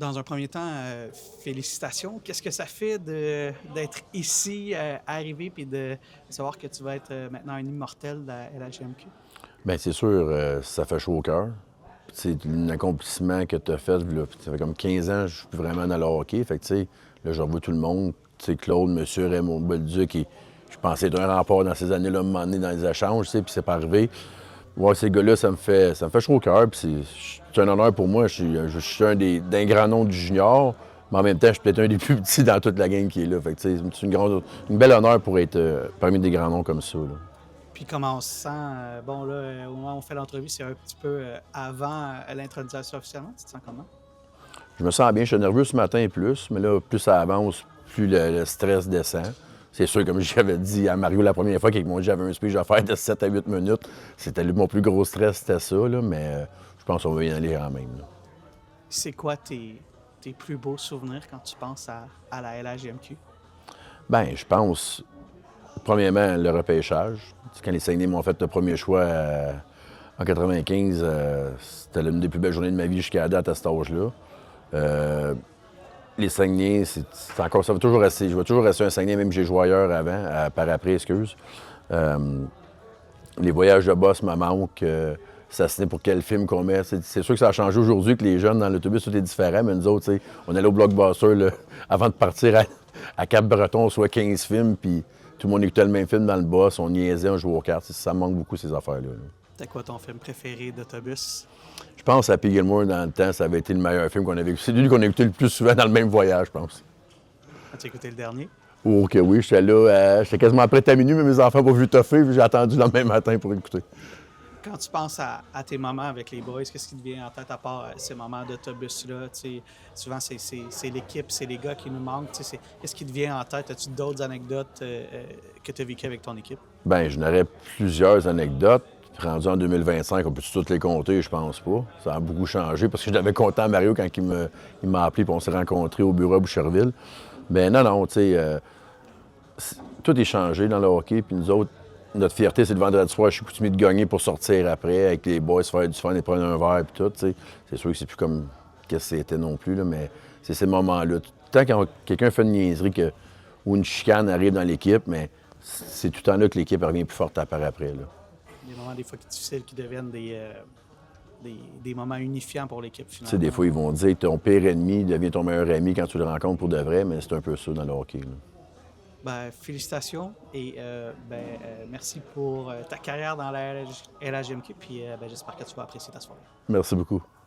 Dans un premier temps, félicitations. Qu'est-ce que ça fait d'être ici, arrivé, puis de savoir que tu vas être maintenant un immortel de la LHJMQ? Bien, c'est sûr, ça fait chaud au cœur. C'est un accomplissement que tu as fait, là, ça fait comme 15 ans que je suis plus vraiment dans le hockey. Fait que, tu sais, là, je revois tout le monde. Tu sais, Claude, Monsieur Raymond Bolduc, je pensais être un rempart dans ces années-là, me m'emmener dans les échanges, tu sais, puis c'est pas arrivé. Voir ces gars-là, ça me fait chaud au cœur, puis c'est un honneur pour moi. Je suis d'un grand nom du junior, mais en même temps, je suis peut-être un des plus petits dans toute la gang qui est là. Fait que, tu sais, c'est une belle honneur pour être parmi des grands noms comme ça, là. Puis comment on se sent? Bon, là, au moment où on fait l'entrevue, c'est un petit peu avant l'intronisation officiellement. Tu te sens comment? Je me sens bien, je suis nerveux ce matin plus, mais là, plus ça avance, plus le stress descend. C'est sûr, comme j'avais dit à Mario la première fois qu'il m'ont dit que j'avais un speech à faire de 7 à 8 minutes, c'était mon plus gros stress, c'était ça, là, mais je pense qu'on va y aller quand même, là. C'est quoi tes plus beaux souvenirs quand tu penses à la LHJMQ? Bien, je pense, premièrement, le repêchage. C'est quand les Saguenay m'ont fait le premier choix en 95, c'était l'une des plus belles journées de ma vie jusqu'à la date à cet âge-là. Euh, les Saguenay, c'est encore, ça va toujours rester. Je vais toujours rester un Saguenay, même si j'ai joué ailleurs avant, par après, excuse. Euh, les voyages de boss me manquent. Ça se pour quel film qu'on met. C'est sûr que ça a changé aujourd'hui, que les jeunes dans l'autobus, tout est différent, mais nous autres, tu sais, on allait au Blockbuster là, avant de partir à Cap-Breton, soit 15 films, puis tout le monde écoutait le même film dans le boss, on niaisait, on jouait aux cartes. Ça me manque beaucoup, ces affaires-là, là. C'était quoi ton film préféré d'autobus? Je pense à Happy Gilmore dans le temps, ça avait été le meilleur film qu'on avait écouté. C'est lui qu'on a écouté le plus souvent dans le même voyage, je pense. As-tu écouté le dernier? Oh, que oui, j'étais là, j'étais quasiment prêt à minuit, mais mes enfants n'ont pas vu toffer, puis j'ai attendu le lendemain matin pour écouter. Quand tu penses à tes moments avec les boys, qu'est-ce qui te vient en tête à part ces moments d'autobus-là? Tu sais, souvent, c'est l'équipe, c'est les gars qui nous manquent. Tu sais, qu'est-ce qui te vient en tête? As-tu d'autres anecdotes que tu as vécues avec ton équipe? Bien, je n'aurais plusieurs anecdotes. Rendu en 2025, on peut toutes les compter? Je pense pas. Ça a beaucoup changé parce que je l'avais compté à Mario quand il m'a appelé et on s'est rencontrés au bureau à Boucherville. Mais non, tu sais, tout est changé dans le hockey. Puis nous autres, notre fierté, c'est le vendredi soir, je suis coutumier de gagner pour sortir après, avec les boys, faire du fun et prendre un verre puis tout, tu sais. C'est sûr que c'est plus comme qu'est-ce que c'était non plus, là, mais c'est ces moments-là. Tant que quelqu'un fait une niaiserie ou une chicane arrive dans l'équipe, mais c'est tout le temps là que l'équipe revient plus forte par après, là. Des moments des fois difficiles qui deviennent des moments unifiants pour l'équipe Tu sais, finalement. des fois, ils vont dire que ton pire ennemi devient ton meilleur ami quand tu le rencontres pour de vrai, mais c'est un peu ça dans le hockey, là. Ben, félicitations et merci pour ta carrière dans la LHJMQ. Puis ben, j'espère que tu vas apprécier ta soirée. Merci beaucoup.